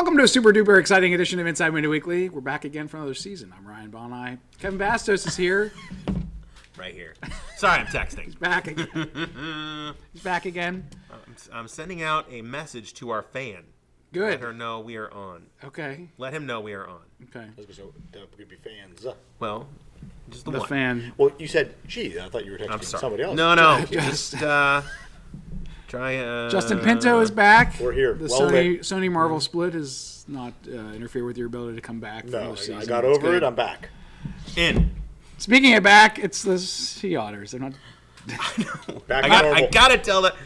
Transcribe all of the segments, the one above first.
Welcome to a super duper exciting edition of Inside Window Weekly. We're back again for another season. I'm Ryan Boni. Kevin Bastos is here. Right here. Sorry, I'm texting. He's back again. He's back again. I'm sending out a message to our fan. Good. Let her know we are on. Okay. Let him know we are on. Okay. I was going to say, we could be fans. Well, just the The one. fan. Well, you said, gee, I thought you were texting I'm sorry. somebody else. No. Just- Try. Justin Pinto is back. We're here. The Well Sony Marvel split has not interfered with your ability to come back. For No, another season. I got It's over good. it. I'm back. in. Speaking of back, it's the Sea Otters. They're not. Back I to normal. gotta tell that.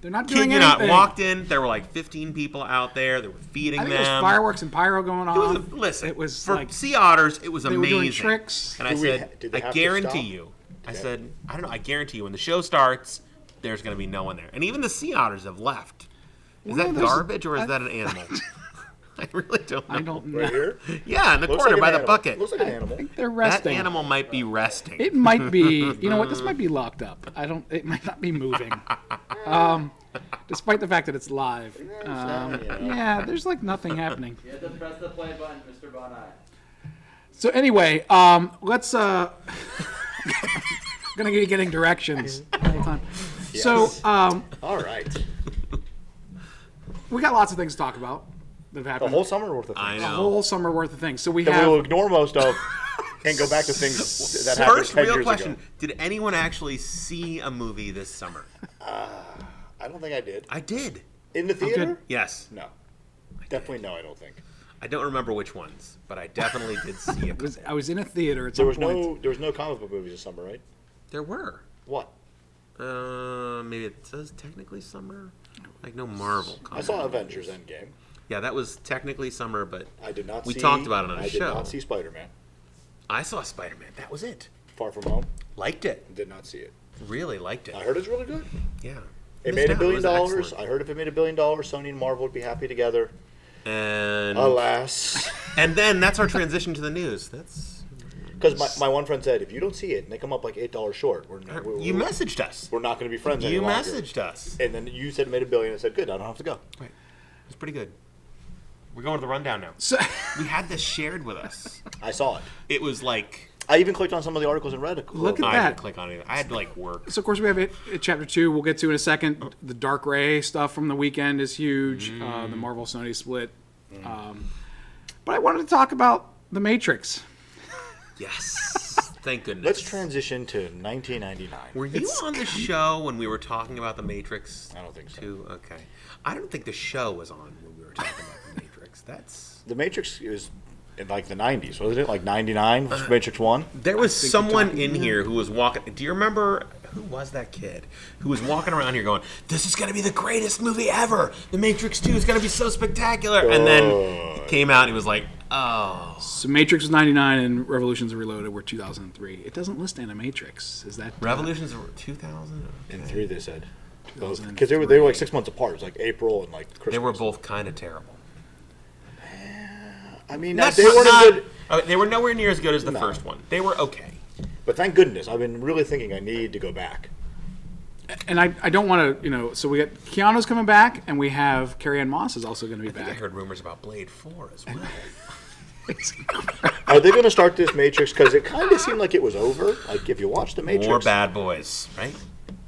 They're not kid doing you not, anything. walked in. There were like 15 people out there. They were feeding I think them. there was fireworks and pyro going on. Listen, it was for like Sea Otters, it was they amazing. were doing tricks. And I said, did they I have to guarantee stop? you. I Yeah. said, I don't know. I guarantee you, when the show starts, there's going to be no one there. And even the Sea Otters have left. Is Well, that there's- garbage or is that an animal? I really don't know. I don't know. Right here? Yeah, in the Looks corner like by an the animal. bucket. Looks like an animal. I think they're That resting. animal might be resting. It might be. You know what? This might be locked up. It might not be moving. Despite the fact that it's live. Yeah, there's like nothing happening. You have to press the play button, Mr. Boni. So anyway, let's. I'm gonna be getting directions all the time. Yes. So All right. we got lots of things to talk about that have The happened. whole summer worth of I things. A know. whole summer worth of things. So we That have. we'll ignore most of and go back to things that happened First 10 real years question. ago. Did anyone actually see a movie this summer? I don't think I did. I did. In the theater? Yes. No. Definitely no, I don't think. I don't remember which ones, but I definitely did see a couple. I was in a theater at There some was point. no comic book movies this summer, right? There were. What? Maybe it says technically summer. Like no Marvel. I comic saw book Avengers movies. Endgame. Yeah, that was technically summer, but I did not We see... talked about it on a I show. did not see Spider-Man. I saw Spider-Man. That was it. Far From Home. Liked it. Did not see it. Really liked it. I heard it's really good. Yeah. It Missed made $1 out. billion. was excellent. I heard if it made $1 billion, Sony and Marvel would be happy together. And Alas. and then that's our transition to the news. That's Because my one friend said, if you don't see it and they come up like $8 short, you messaged us. we're not going to be friends any You longer. messaged us. And then you said it made $1 billion. I said, good, I don't have to go. Right. It was pretty good. We're going to the rundown now. So, We had this shared with us. I saw it. It was like I even clicked on some of the articles and read it. Look at I that. didn't click on it. I had to like work. so of course we have it at chapter 2. We'll get to in a second. The Dark Ray stuff from the weekend is huge. The Marvel Sony split. But I wanted to talk about The Matrix. Yes. Thank goodness. Let's transition to 1999. Were you on the show when we were talking about the Matrix? I don't think so. Too? Okay. I don't think the show was on when we were talking about the Matrix. That's The Matrix is in like the 90s, wasn't it? Like 99, Matrix 1? there was think someone you're talking- in here who was walking. Do you remember who was that kid who was walking around here going, "This is going to be the greatest movie ever. The Matrix 2 is going to be so spectacular." And then he came out and he was like, "Oh." So Matrix was 99 and Revolutions Reloaded were 2003. It doesn't list Animatrix. Is that Revolutions were 2000? In 3, they said. 2003. Because they were like 6 months apart. It was like April and like Christmas. They were both kind of terrible. I mean, That's they weren't not- as good. They were nowhere near as good as the No. first one. They were okay. But thank goodness. I've been really thinking I need to go back. And I don't want to, so we got Keanu's coming back, and we have Carrie-Anne Moss is also going to be I think I back. heard rumors about Blade 4 as well. Are they going to start this Matrix? Because it kind of seemed like it was over. Like if you watch the Matrix, More bad boys, right?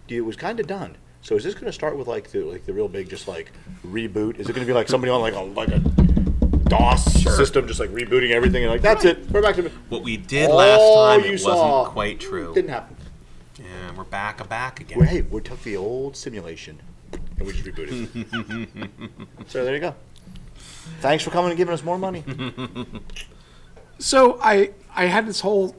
it was kind of done. So is this going to start with like the real big just like reboot? Is it going to be like somebody on like a DOS system just like rebooting everything and like that's it? We're back to What we did last time, you it saw wasn't quite true. Didn't happen. Yeah, we're back again. Well, hey, we took the old simulation and we just rebooted it. So there you go. Thanks for coming and giving us more money. So I had this whole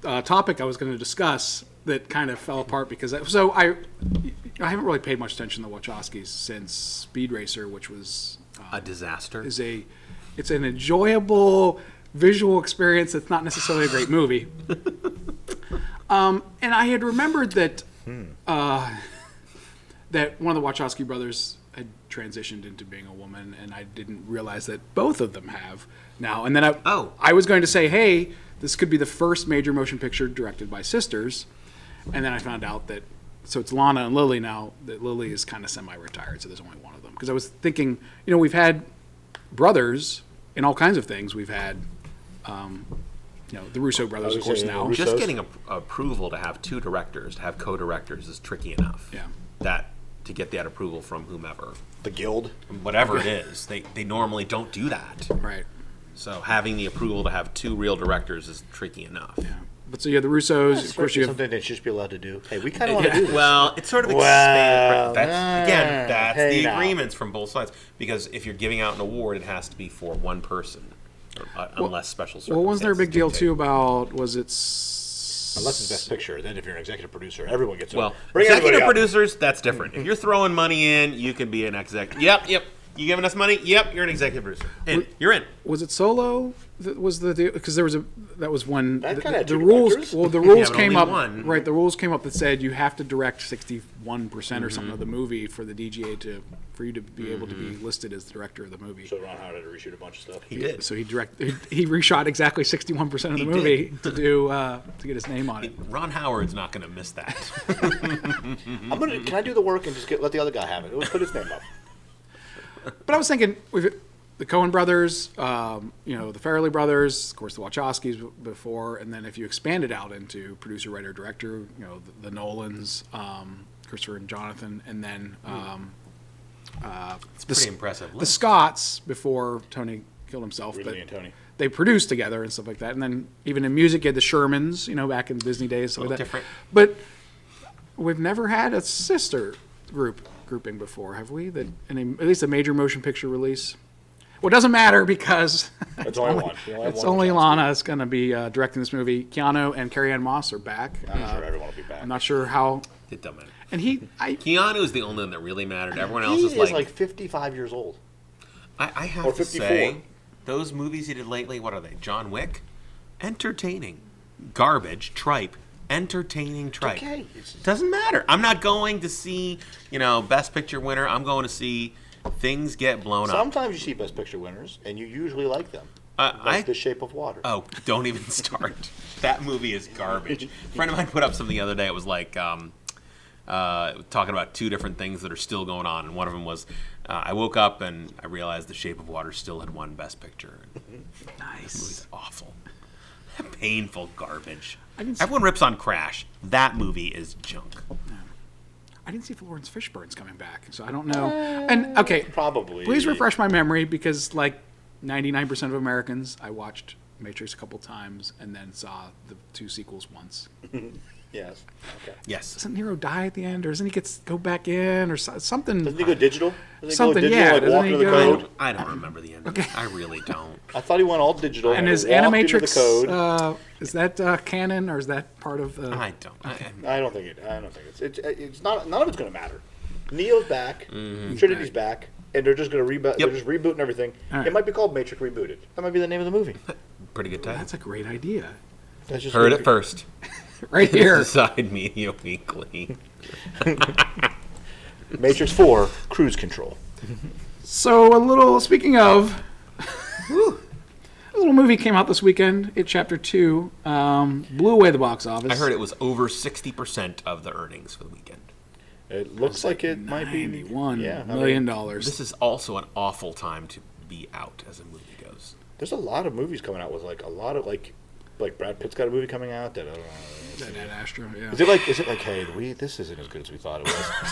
topic I was going to discuss that kind of fell apart because I haven't really paid much attention to the Wachowskis since Speed Racer, which was A disaster. it's an enjoyable visual experience. It's not necessarily a great movie. And I had remembered that that one of the Wachowski brothers had transitioned into being a woman, and I didn't realize that both of them have now. And then I was going to say, hey, this could be the first major motion picture directed by sisters, and then I found out that so it's Lana and Lily now. That Lily is kind of semi-retired, so there's only one of them. Because I was thinking, we've had brothers in all kinds of things. We've had, the Russo brothers, of course, now. Just getting approval to have two directors, to have co-directors, is tricky enough. Yeah. To get that approval from whomever. The guild? Whatever it is. They normally don't do that. Right. So having the approval to have two real directors is tricky enough. Yeah. But so you have the Russos, of course you have... something they should be allowed to do. Hey, we kind of want to do this. Well, it's sort of expanded. That's the agreements from both sides. Because if you're giving out an award, it has to be for one person. Unless special circumstances. Well, wasn't there a big deal, too, about... Unless it's Best Picture. Then if you're an executive producer, everyone gets Well, executive producers, that's different. If you're throwing money in, you can be an exec. Yep. You giving us money? Yep, you're an executive producer. You're in. Was it Solo that was the deal? Because that was one... The rules... Well, the rules came up... One. Right, the rules came up that said you have to direct 61% or something of the movie for the DGA for you to be able to be listed as the director of the movie. So Ron Howard had to reshoot a bunch of stuff. He did. So he reshot exactly 61% of the movie to get his name on it. Ron Howard's not going to miss that. Can I do the work and just let the other guy have it? Let's put his name up. But I was thinking, the Coen brothers, the Farrelly brothers, of course, the Wachowskis before, and then if you expand it out into producer, writer, director, the Nolans, Christopher and Jonathan, and then It's pretty impressive. The Scotts, before Tony killed himself, Ridley and Tony. They produced together and stuff like that. And then even in music, you had the Shermans, back in Disney days, stuff like that. Different. But we've never had a sister grouping before, have we? That at least a major motion picture release. Well, it doesn't matter because it's only one. It's only Lana is going to be directing this movie. Keanu and Carrie Ann Moss are back. I'm sure everyone will be back. I'm not sure how. It doesn't matter. And Keanu is the only one that really mattered. Everyone else is is like 55 years old. I have to say, those movies he did lately, what are they? John Wick? Entertaining. Garbage. Tripe. Entertaining tripe. Okay. Doesn't matter. I'm not going to see, Best Picture winner. I'm going to see things get blown up. Sometimes you see Best Picture winners, and you usually like them. Like The Shape of Water. Oh, don't even start. That movie is garbage. A friend of mine put up something the other day. It was like talking about two different things that are still going on. And one of them was, I woke up and I realized The Shape of Water still had won Best Picture. Nice. That movie's awful. Painful garbage. Everyone rips on Crash. That movie is junk. I didn't see Lawrence Fishburne's coming back, so I don't know. And okay, probably. Please refresh my memory because, like 99% of Americans, I watched Matrix a couple times and then saw the two sequels once. Yes. Okay. Yes. Doesn't Nero die at the end, or doesn't he go back in, or something? Doesn't he go digital? Something, yeah. Like walk into the code? I don't remember the end. Okay. I really don't. I thought he went all digital. And is Animatrix? Is that canon, or is that part of? I don't. Okay. I don't think it's not. None of it's going to matter. Neo's back. Trinity's back. And they're just going to reboot. They're just rebooting everything. Right. It might be called Matrix Rebooted. That might be the name of the movie. Pretty good title. That's a great idea. That's just heard it first. Right here. Decide Media Weekly. Matrix 4, Cruise Control. So speaking of, a little movie came out this weekend. It Chapter 2 blew away the box office. I heard it was over 60% of the earnings for the weekend. It looks like it might be $91 million. This is also an awful time to be out as a movie goes. There's a lot of movies coming out with a lot of like Brad Pitt's got a movie coming out that Ad Astra, yeah. Is it like hey, this isn't as good as we thought it was.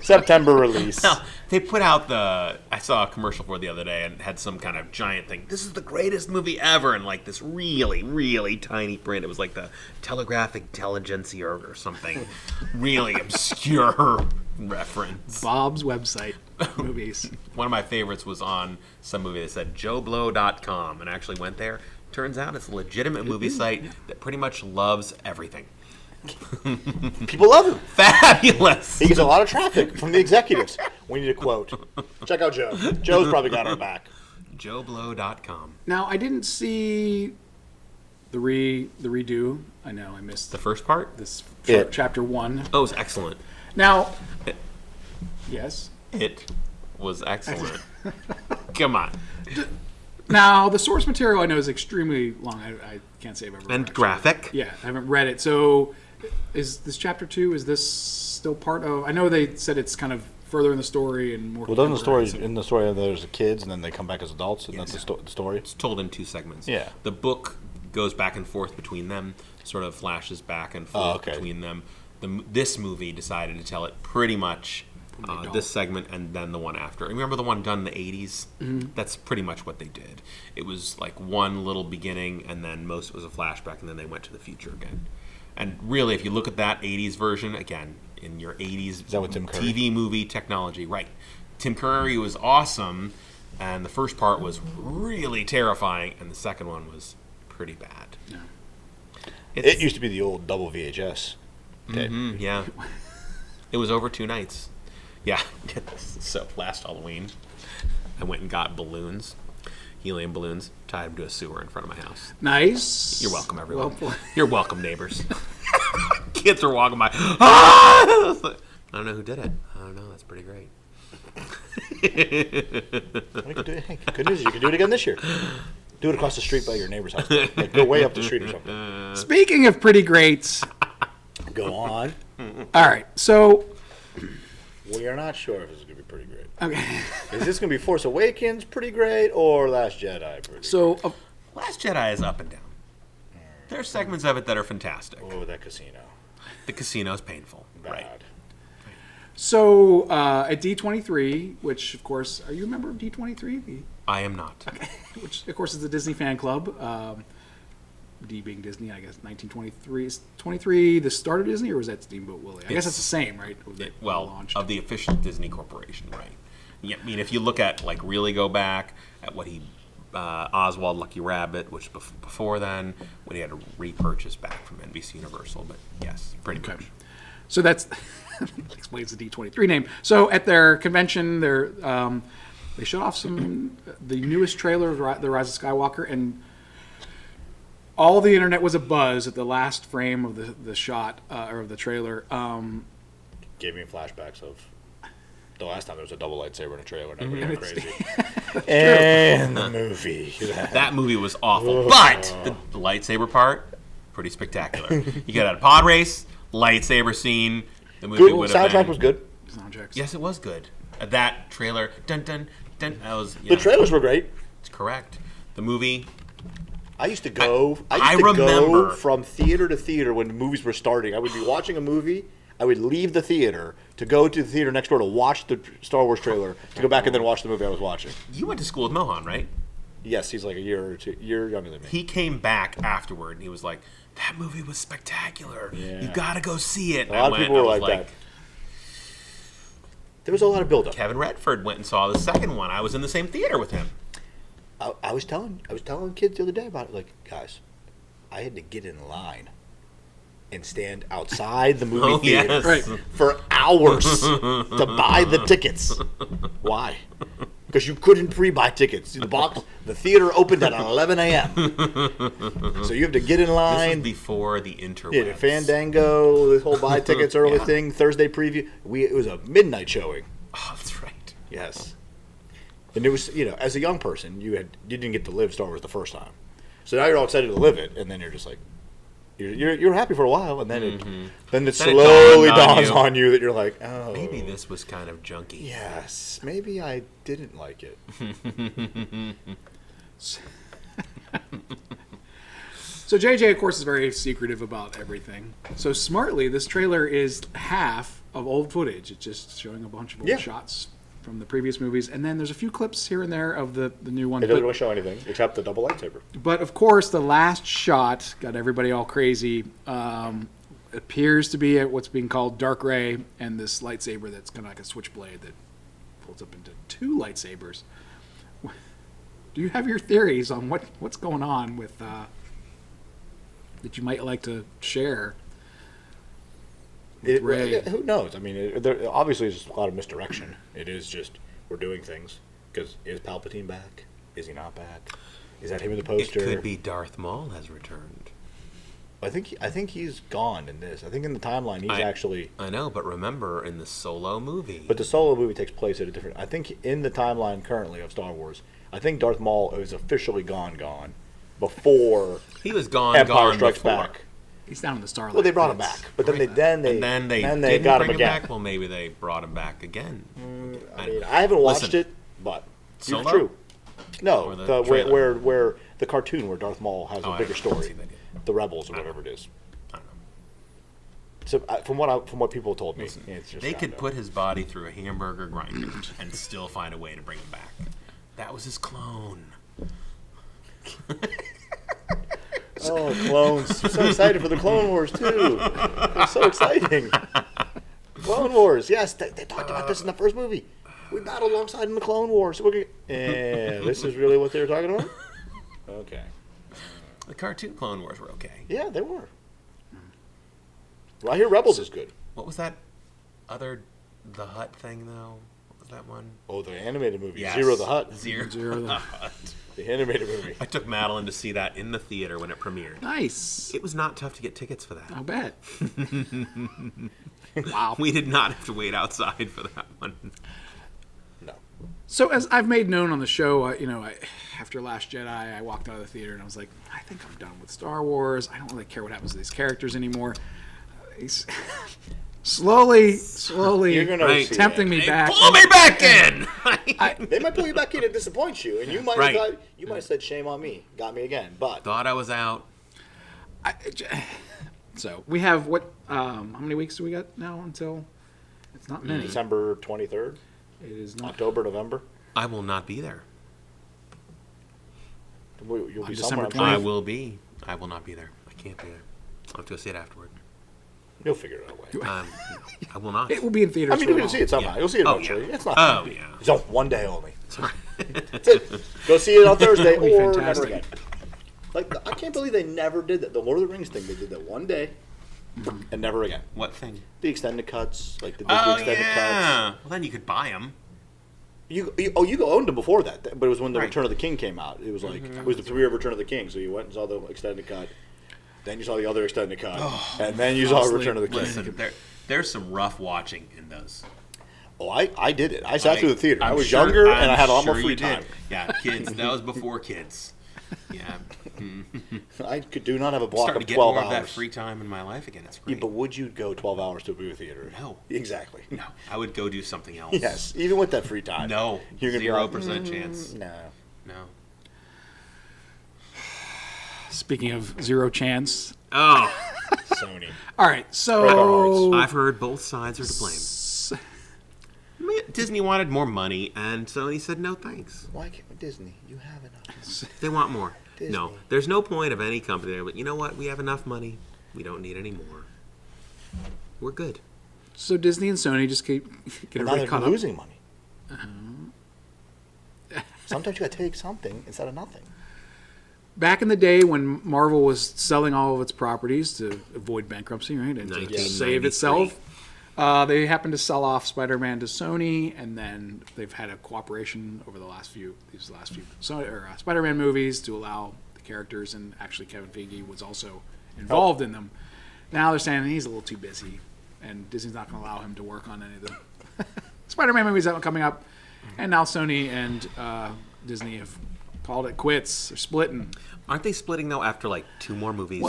September release. No, they put out I saw a commercial for it the other day and had some kind of giant thing. This is the greatest movie ever, and like this really, really tiny print. It was like the Telegraphic Intelligentsia or something. Really obscure reference. Bob's website movies. One of my favorites was on some movie that said JoeBlow.com, and I actually went there. Turns out it's a legitimate movie site that pretty much loves everything. People love him. Fabulous. He gets a lot of traffic from the executives. We need a quote. Check out Joe. Joe's probably got our back. JoeBlow.com. Now, I didn't see the redo. I know I missed the first part. Chapter 1. Oh, it was excellent. Now, yes, it was excellent. Come on. Now, the source material I know is extremely long. I can't say I've ever read it. And graphic. Yeah, I haven't read it. So, is this Chapter 2, is this still part of... I know they said it's kind of further in the story and more. Well, doesn't the story contemporary, so- in the story there's kids and then they come back as adults, and that's the story? It's told in 2 segments. Yeah. The book goes back and forth between them, sort of flashes back and forth between them. This movie decided to tell it pretty much this segment and then the one after. Remember the one done in the 80s? Mm-hmm. That's pretty much what they did. It was like one little beginning, and then most was a flashback, and then they went to the future again. And really, if you look at that 80s version, again, in your 80s Is that with Tim Curry? TV movie technology, right. Tim Curry was awesome, and the first part was really terrifying, and the second one was pretty bad. Yeah. It used to be the old double VHS. Mm-hmm, yeah. It was over 2 nights. Yeah. So last Halloween, I went and got balloons, helium balloons, tied them to a sewer in front of my house. Nice. You're welcome, everyone. Well, You're welcome, neighbors. Kids are walking by. Ah! I don't know who did it. I don't know. That's pretty great. Hey, good news, you can do it again this year. Do it across the street by your neighbor's house. Like, go way up the street or something. Speaking of pretty greats, Go on. all right. So, We are not sure if this is going to be pretty great. okay. Is this going to be Force Awakens pretty great or Last Jedi pretty So, Last Jedi is up and down. There are segments of it that are fantastic. great? Oh, that casino. The casino's painful. Bad. Right. so at D23, which of course, are you a member of D23? I am not. Which of course is the Disney fan club. D being Disney, I guess 1923. Is 23 the start of Disney, or was that Steamboat Willie? I guess it's the same, right? Of the official Disney Corporation, right? Yeah, I mean, if you look at, like, really go back at what he, Oswald Lucky Rabbit, which before then, when he had to repurchase back from NBC Universal, but yes, pretty much. So that's explains the D23 name. So at their convention, they showed off the newest trailer of The Rise of Skywalker, and all the internet was abuzz at the last frame of the shot or of the trailer. Gave me flashbacks of the last time there was a double lightsaber in a trailer and everybody went crazy. And the movie. That movie was awful, but the lightsaber part, pretty spectacular. You got a pod race, lightsaber scene. The movie Good. would have Soundtrack been. was good. Soundtracks. Yes, it was good. That trailer, dun dun dun. That was The trailers were great. It's correct. The movie. I used to go. I I used to remember- go from theater to theater when the movies were starting. I would be watching a movie. I would leave the theater to go to the theater next door to watch the Star Wars trailer, to go back and then watch the movie I was watching. You went to school with Mohan, right? Yes, he's like a year younger than me. He came back afterward and he was like, "That movie was spectacular. Yeah. You got to go see it." A lot of people were like that. There was a lot of buildup. Kevin Redford went and saw the second one. I was in the same theater with him. I was telling kids the other day about it. Like, guys, I had to get in line and stand outside the movie theater yes. Right. for hours to buy the tickets. Why? Because you couldn't pre-buy tickets. The theater opened at 11 a.m. So you have to get in This was line. before the interwebs. Yeah, Fandango, this whole buy tickets early Yeah. thing, Thursday preview. It was a midnight showing. Oh, that's right. Yes. And it was, as a young person, you didn't get to live Star Wars the first time. So now you're all excited to live it, and then you're just like, you're happy for a while, and then it slowly dawns on you that you're like, oh. Maybe this was kind of junky. Yes, maybe I didn't like it. So JJ, of course, is very secretive about everything. So smartly, this trailer is half of old footage. It's just showing a bunch of old shots from the previous movies, and then there's a few clips here and there of the new one. It doesn't really show anything except the double lightsaber. But of course, the last shot got everybody all crazy. Appears to be what's being called dark ray, and this lightsaber that's kind of like a switchblade that folds up into 2 lightsabers. Do you have your theories on what's going on with that you might like to share? Ray. Who knows? I mean, there obviously is just a lot of misdirection. It is just we're doing things because is Palpatine back? Is he not back? Is that him in the poster? It could be Darth Maul has returned. I think he's gone in this. I think in the timeline he's actually. I know, but remember in the Solo movie. But the Solo movie takes place at a different. I think in the timeline currently of Star Wars, I think Darth Maul is officially gone before he was gone Empire gone Strikes before. Back. He's down in the Starlight. Well, they brought him back, but then they got him again. Back. Well, maybe they brought him back again. I mean, I haven't watched it, but it's Solo? true. No, the where the cartoon where Darth Maul has a bigger story, the Rebels or whatever it is. I don't know. So from what people told me, it's just they could put his body through a hamburger grinder and still find a way to bring him back. That was his clone. Oh, clones! I'm so excited for the Clone Wars too. It's so exciting. Clone Wars, yes, they talked about this in the first movie. We battled alongside in the Clone Wars. So and this is really what they were talking about. Okay. The cartoon Clone Wars were okay. Yeah, they were. Well, I hear Rebels is good. What was that other The Hutt thing though? What was that one? Oh, the animated movie, Yes. Zero the Hutt. Zero the Hutt. The animated movie. I took Madeline to see that in the theater when it premiered. Nice. It was not tough to get tickets for that. I'll bet. Wow. We did not have to wait outside for that one. No. So as I've made known on the show, after Last Jedi, I walked out of the theater and I was like, I think I'm done with Star Wars. I don't really care what happens to these characters anymore. Slowly, You're gonna see tempting it. me back. Pull me back in! They might pull you back in and disappoint you, and you might Right. have thought, you might have said, "Shame on me, got me again." But Thought I was out. So we have how many weeks do we got now until? It's not many. December 23rd, It is not. October, November. I will not be there. You'll On be December somewhere. 20th. I will be. I will not be there. I can't be there. I'll have to go see it afterward. You'll figure it out. Way. I will not. It will be in theaters. I mean, for you're a gonna see while. it somehow. Yeah. You'll see it Oh, eventually. yeah. It's not. Oh, a big deal. yeah. It's on one day only. That's it. Go see it on Thursday be or never fantastic. again. Like I can't believe they never did that. The Lord of the Rings thing, they did that one day and never again. What thing? The extended cuts, like the Disney Oh, extended cuts. yeah. Well, then you could buy them. You owned them before that, but it was when the Right. Return of the King came out. It was like it was the premiere of Return of the King, so you went and saw the extended cut, then you saw the other extended cut, and then you saw Return of the King. Listen, there's some rough watching in those. Oh, I did it. I sat through the theater. I I'm was sure- younger, and I I'm had a lot more sure free you did. time. Yeah, kids. That was before kids. Yeah. I do not have a block Starting of to get 12 more hours. of that free time in my life again. It's Yeah, great. but would you go 12 hours to a movie theater? No. Exactly. No, I would go do something else. Yes, even with that free time. No. You're gonna be 0% like, chance. No. No. Speaking of zero chance. Oh, Sony. All right, Break our so I've heard both sides are to blame. I mean, Disney wanted more money, and Sony said no thanks. Why can't Disney? You have enough. They want more. No, Disney. there's no point of any company there. But you know what? We have enough money. We don't need any more. We're good. So Disney and Sony just get Now everybody they're caught up. losing money. Sometimes you gotta take something instead of nothing. Back in the day when Marvel was selling all of its properties to avoid bankruptcy, right, and to 1993. save itself, they happened to sell off Spider-Man to Sony, and then they've had a cooperation over the last few Spider-Man movies to allow the characters, and actually Kevin Feige was also involved in them. Now they're saying he's a little too busy, and Disney's not going to allow him to work on any of the Spider-Man movies that are coming up. And now Sony and Disney have called it quits. They're splitting. Aren't they splitting though after like 2 more movies?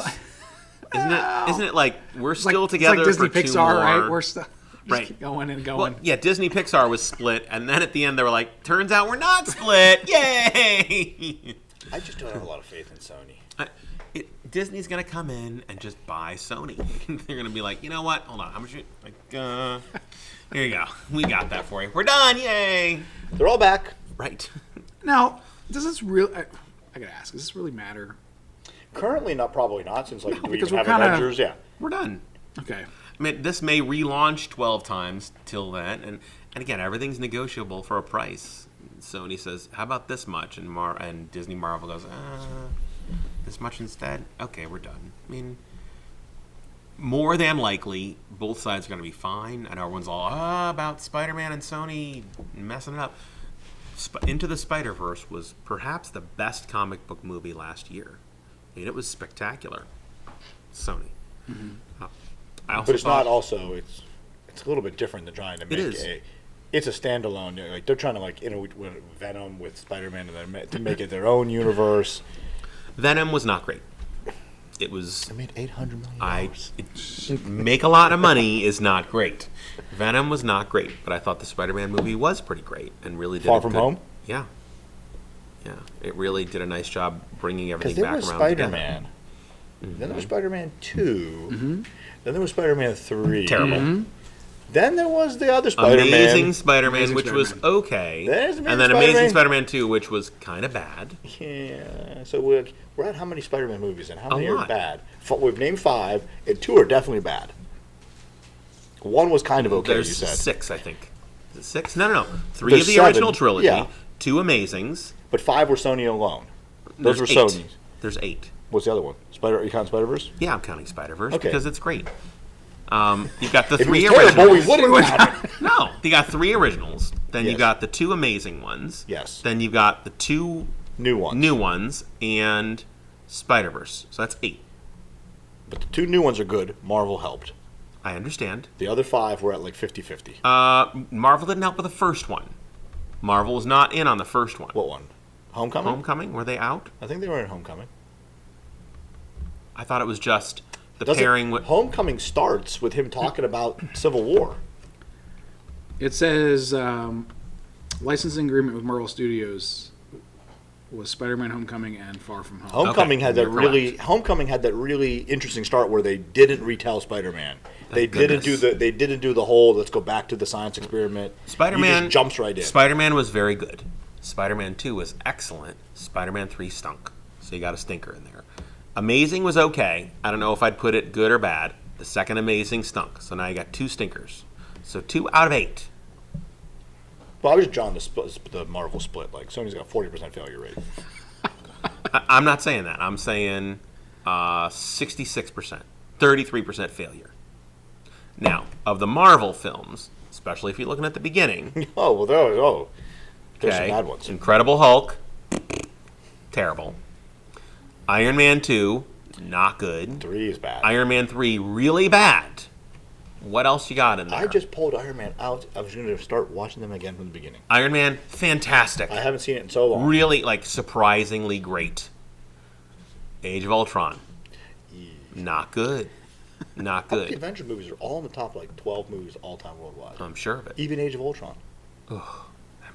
Isn't it like we're It's like, still together it's like Disney for 2 Pixar, more? right? We're still Right. keep going and going. Well, yeah, Disney Pixar was split, and then at the end they were like, "Turns out we're not split! Yay!" I just don't have a lot of faith in Sony. Disney's gonna come in and just buy Sony. They're gonna be like, you know what? Hold on, how much? Here you go. We got that for you. We're done! Yay! They're all back. Right. Now, does this really? I gotta ask. Does this really matter? Currently, probably not, since like we because even we're have kinda- Avengers. Yeah. We're done. Okay. I mean, this may relaunch 12 times till then, and again, everything's negotiable for a price. Sony says, "How about this much?" And Disney Marvel goes, "This much instead." Okay, we're done. I mean, more than likely, both sides are going to be fine, and everyone's all about Spider-Man and Sony messing it up. Into the Spider-Verse was perhaps the best comic book movie last year. I mean, it was spectacular. Sony. I also But it's thought- not also it's a little bit different than trying to make is. it's a standalone, like they're trying to like with Venom with Spider-Man and to make it their own universe. Venom was not great. It was. They made $800 million. Make a lot of money is not great. Venom was not great, but I thought the Spider-Man movie was pretty great and really did. Far From Home? Yeah. Yeah. It really did a nice job bringing everything back around Because together. there was Spider-Man. Then there was Spider-Man 2. Then there was Spider-Man 3. Terrible. Then there was the other Spider-Man. Amazing Spider-Man, Amazing which was Spider-Man. okay. There's And then Amazing Spider-Man 2, which was kind of bad. Yeah. So we're at how many Spider-Man movies and how many lot. are bad? We've named 5, and 2 are definitely bad. 1 was kind of okay, There's you said. 6, I think. Is it 6? No. 3 There's of the 7, original trilogy. yeah. 2 Amazings. But 5 were Sony alone. Those There's were 8. Sony's. There's 8. What's the other one? You count Spider-Verse? Yeah, I'm counting Spider-Verse Okay. because it's great. You've got the If it 3 was terrible, originals. we wouldn't count it. No, you got 3 originals. Then you Yes. got the 2 amazing ones. Yes. Then you've got the 2 New ones. new ones and Spider-Verse. So that's 8. But the 2 new ones are good. Marvel helped. I understand. The other 5 were at like 50-50. Marvel didn't help with the first one. Marvel was not in on the first one. What one? Homecoming? Homecoming? Were they out? I think they were in Homecoming. I thought it was just the pairing with. Homecoming starts with him talking about Civil War. It says licensing agreement with Marvel Studios was Spider-Man: Homecoming and Far From Home. Homecoming had that you're correct. Homecoming had that really interesting start where they didn't retell Spider-Man. They didn't do the whole let's go back to the science experiment. Spider-Man He just jumps right in. Spider-Man was very good. Spider-Man 2 was excellent. Spider-Man 3 stunk. So you got a stinker in there. Amazing was okay. I don't know if I'd put it good or bad. The second Amazing stunk. So now you got 2 stinkers. So 2 out of 8. Well, I was drawing the Marvel split. Like Sony's got a 40% failure rate. I'm not saying that. I'm saying 66%. 33% failure. Now, of the Marvel films, especially if you're looking at the beginning, Oh well, there's some okay, bad ones. Incredible Hulk, terrible. Iron Man 2, not good. 3 is bad. Iron Man 3, really bad. What else you got in there? I just pulled Iron Man out. I was going to start watching them again from the beginning. Iron Man, fantastic. I haven't seen it in so long. Really, surprisingly great. Age of Ultron, not good. Not The good. Avenger movies are all in the top 12 movies all time worldwide. I'm sure of it. Even Age of Ultron. That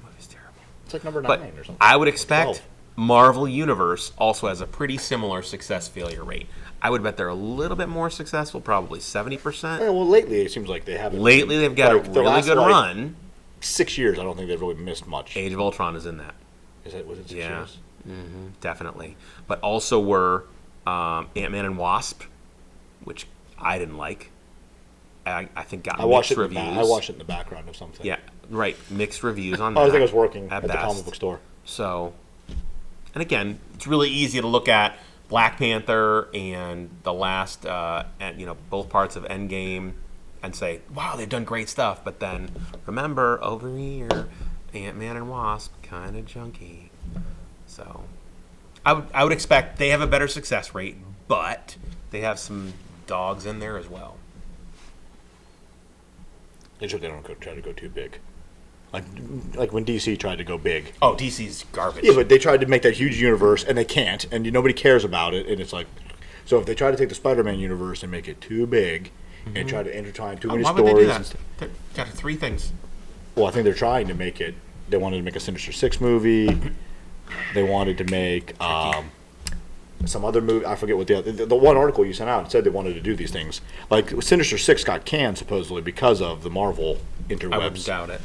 movie's terrible. It's like number 9 But or something. I would expect 12. Marvel Universe also has a pretty similar success failure rate. I would bet they're a little bit more successful, probably 70%. Yeah, well, lately it seems like they haven't. Lately, they've got a the really last, good run. 6 years, I don't think they've really missed much. Age of Ultron is in that. Was it 6 Yeah. years? Definitely. But also were Ant-Man and Wasp, which I didn't like. I think got I watched mixed it. reviews. I watched it in the background of something. Yeah, right. Mixed reviews on that. I think I was working at the best. comic book store. So, and again, it's really easy to look at Black Panther and the last, and both parts of Endgame, and say, "Wow, they've done great stuff." But then remember, over here, Ant-Man and Wasp, kind of junky. So, I would expect they have a better success rate, but they have some dogs in there as well. They hope they don't try to go too big. Like when DC tried to go big. Oh, DC's garbage. Yeah, but they tried to make that huge universe, and they can't, and nobody cares about it, and it's like... So if they try to take the Spider-Man universe and make it too big, and try to intertwine too many why stories... would they do and that? They've got 3 things. Well, I think they're trying to make it... They wanted to make a Sinister Six movie. They wanted to make some other movie. I forget what the one article you sent out said they wanted to do these things. Like Sinister Six got canned supposedly because of the Marvel interwebs. I wouldn't doubt it.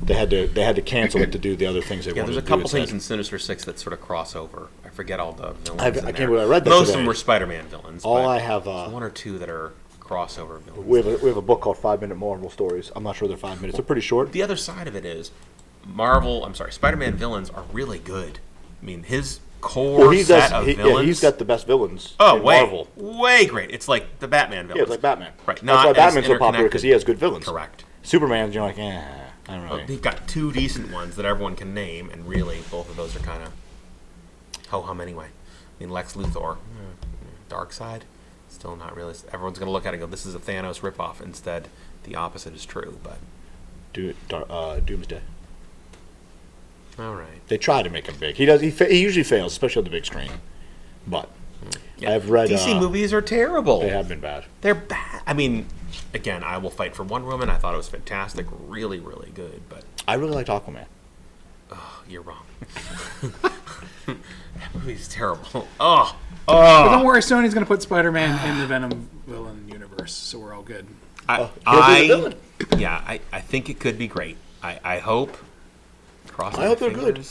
They had to cancel it to do the other things they Yeah, wanted there's to a do. couple things instead. in Sinister Six that sort of cross over. I forget all the villains. I in can't there. believe I read that Most of today. them were Spider-Man villains. All but I have... there's 1 or 2 that are crossover villains. we have a book called 5-Minute Marvel Stories. I'm not sure they're 5 minutes. They're pretty short. The other side of it is Spider-Man villains are really good. I mean, his core set of villains. He's got the best villains oh, in way, Marvel. way great. It's like the Batman villains. Yeah, it's like Batman. Right. That's Not why as Batman's so popular, interconnected. because he has good villains. Correct. Superman's, you're like, I don't know. They've got 2 decent ones that everyone can name, and really, both of those are kind of ho-hum anyway. I mean, Lex Luthor, Darkseid, still not really. Everyone's going to look at it and go, this is a Thanos ripoff. Instead, the opposite is true, but... Doomsday. All right. They try to make him big. He does. He usually fails, especially on the big screen. But I've read DC movies are terrible. They have been bad. They're bad. I mean, again, I will fight for Wonder Woman. I thought it was fantastic, really, really good. But I really liked Aquaman. oh, you're wrong. That movie's terrible. Oh. But don't worry, Sony's going to put Spider-Man in the Venom villain universe, so we're all good. I think it could be great. I hope. I hope they're good.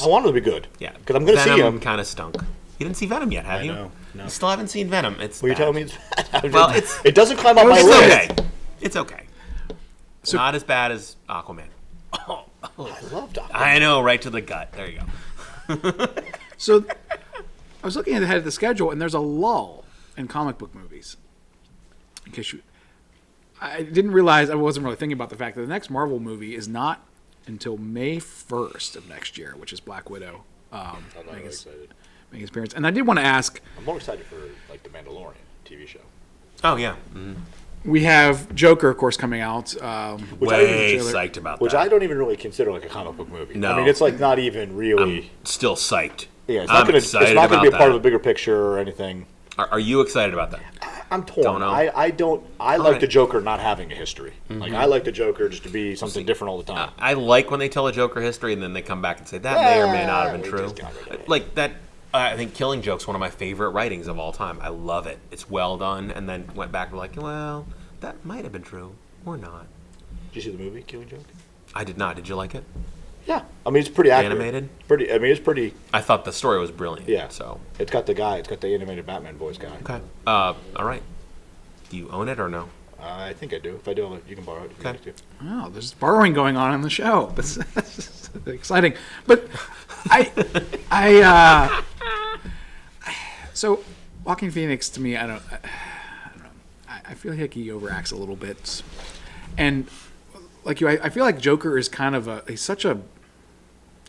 I want them to be good. Yeah, because I'm going to see Venom them. Kind of stunk. You didn't see Venom yet, have you? No. You still haven't seen Venom. It's Well, you're bad. telling me it's bad. Well, it doesn't climb up my It's list. okay. It's okay. So- Not as bad as Aquaman. I loved Aquaman. I know, right to the gut. There you go. So I was looking ahead at the schedule, and there's a lull in comic book movies. In case I didn't realize, I wasn't really thinking about the fact that the next Marvel movie is not until May 1st of next year, which is Black Widow. I'm not really excited. Making his appearance. And I did want to ask, I'm more excited for like the Mandalorian TV show. Oh, yeah. Mm-hmm. we have Joker, of course, coming out. Way psyched about Which that. I don't even really consider like a comic book movie. No. I mean, it's like not even really. I'm still psyched. Yeah, it's I'm not going excited to be a about part of a that. bigger picture or anything. Are you excited about that? I'm torn. Don't know. I don't. I like right. the Joker not having a history. Like I like the Joker just to be something different all the time. I like when they tell a Joker history and then they come back and say that may or may not have been we true. just got rid of it. Like that. I think Killing Joke's one of my favorite writings of all time. I love it. It's well done. And then went back and like, well, that might have been true or not. Did you see the movie Killing Joke? I did not. Did you like it? Yeah, I mean it's pretty accurate. Animated? Pretty. I mean it's pretty. I thought the story was brilliant. Yeah. So It's got the guy. It's got the animated Batman voice guy. okay. All right. Do you own it or no? I think I do. If I do, you can borrow it. If you Okay. like to. Oh, there's borrowing going on the show. That's exciting. But so Joaquin Phoenix to me, I don't know. I feel like he overacts a little bit, and like you, I feel like Joker is kind of he's such a,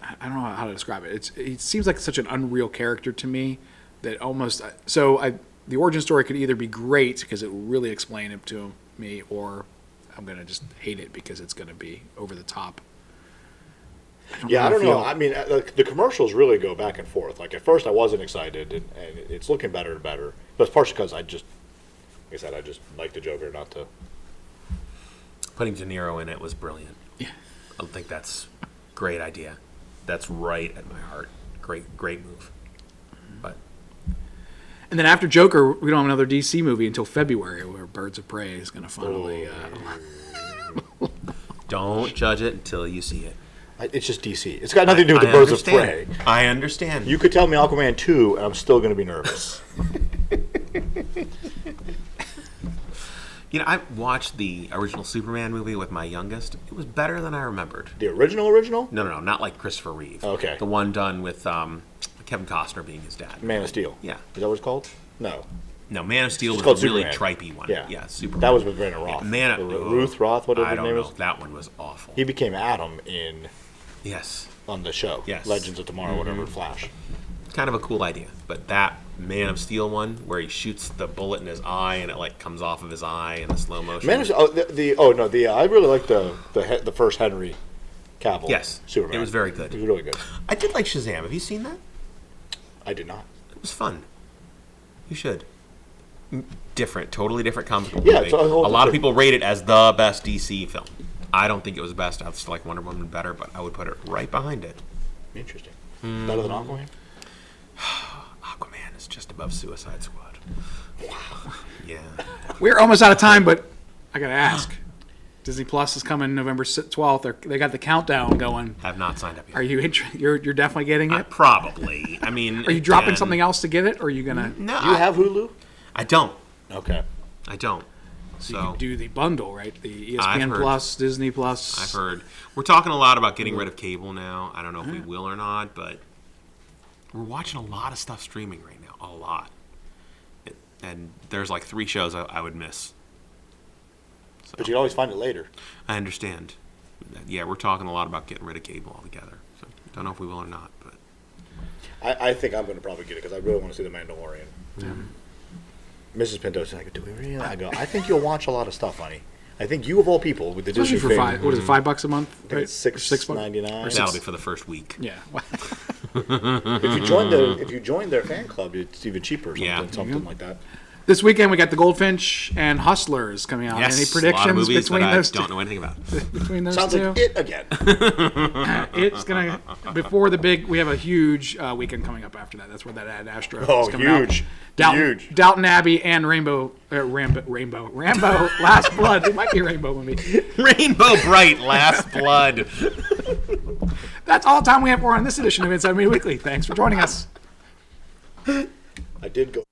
I don't know how to describe it. He seems like such an unreal character to me that almost the origin story could either be great because it will really explain it to me, or I'm gonna just hate it because it's gonna be over the top. I don't know. I mean, the commercials really go back and forth. Like at first, I wasn't excited, and it's looking better and better. But it's partially because like I said, I just like the Joker, not to. Putting De Niro in it was brilliant. Yeah. I think that's a great idea. That's right at my heart. Great move. But And then after Joker, we don't have another DC movie until February, where Birds of Prey is gonna finally. don't judge it until you see it. It's just DC. It's got nothing to do with the Birds of Prey. I understand. You could tell me Aquaman 2, and I'm still going to be nervous. You know, I watched the original Superman movie with my youngest. It was better than I remembered. The original? No, not like Christopher Reeve. Okay. The one done with Kevin Costner being his dad. Man of Steel. Yeah. Is that what it's called? No. No, Man of Steel It's was called a really Superman. tripey one. Yeah. Superman. That was with Brandon Roth. Ruth Roth, whatever I his don't name know. is. That one was awful. He became Adam Yes. on the show. Yes. Legends of Tomorrow, whatever, Flash. Kind of a cool idea. But that Man of Steel one, where he shoots the bullet in his eye and it like comes off of his eye in the slow motion. Man of Steel, I really like the first Henry Cavill. Yes. Superman. It was very good. It was really good. I did like Shazam. Have you seen that? I did not. It was fun. You should. Different, totally different comic book Yeah, movie. it's a whole A lot of different- people rate it as the best DC film. I don't think it was the best. I still like Wonder Woman better, but I would put it right behind it. Interesting. Better than Aquaman? Aquaman is just above Suicide Squad. Wow. Yeah. We're almost out of time, but I gotta ask. Disney Plus is coming November 12th. They got the countdown going. Have not signed up yet. Are you you're definitely getting it? Probably. I mean, Are you dropping something else to get it, or are you gonna? No, Do you have Hulu? I don't. Okay. I don't. So you So can do the bundle, right? The I've ESPN heard. Plus, Disney Plus. I've heard. We're talking a lot about getting rid of cable now. I don't know if we will or not, but we're watching a lot of stuff streaming right now. A lot. And there's like 3 shows I would miss. So, But you can always find it later. I understand. Yeah, we're talking a lot about getting rid of cable altogether. So don't know if we will or not, but I think I'm going to probably get it because I really want to see The Mandalorian. Mrs. Pinto said, "Do we really?" I go, "I think you'll watch a lot of stuff, honey. I think you of all people with the Especially Disney for fame, $5 a month. I think right? it's $6.99. Or that'll be for the first week. Yeah. If you join their fan club, it's even cheaper or something like that. This weekend we got The Goldfinch and Hustlers coming out. Yes, Any predictions a lot of movies between that those I don't know anything about. between those Sounds two? like It again. It's gonna before the big. We have a huge weekend coming up after that. That's where that Ad Astra Oh, is coming huge. out. Huge. Downton Abbey and Rambo. Last Blood. It might be a Rainbow movie. Rainbow Bright, Last Blood. That's all the time we have for on this edition of Inside Movie Weekly. Thanks for joining us. I did go.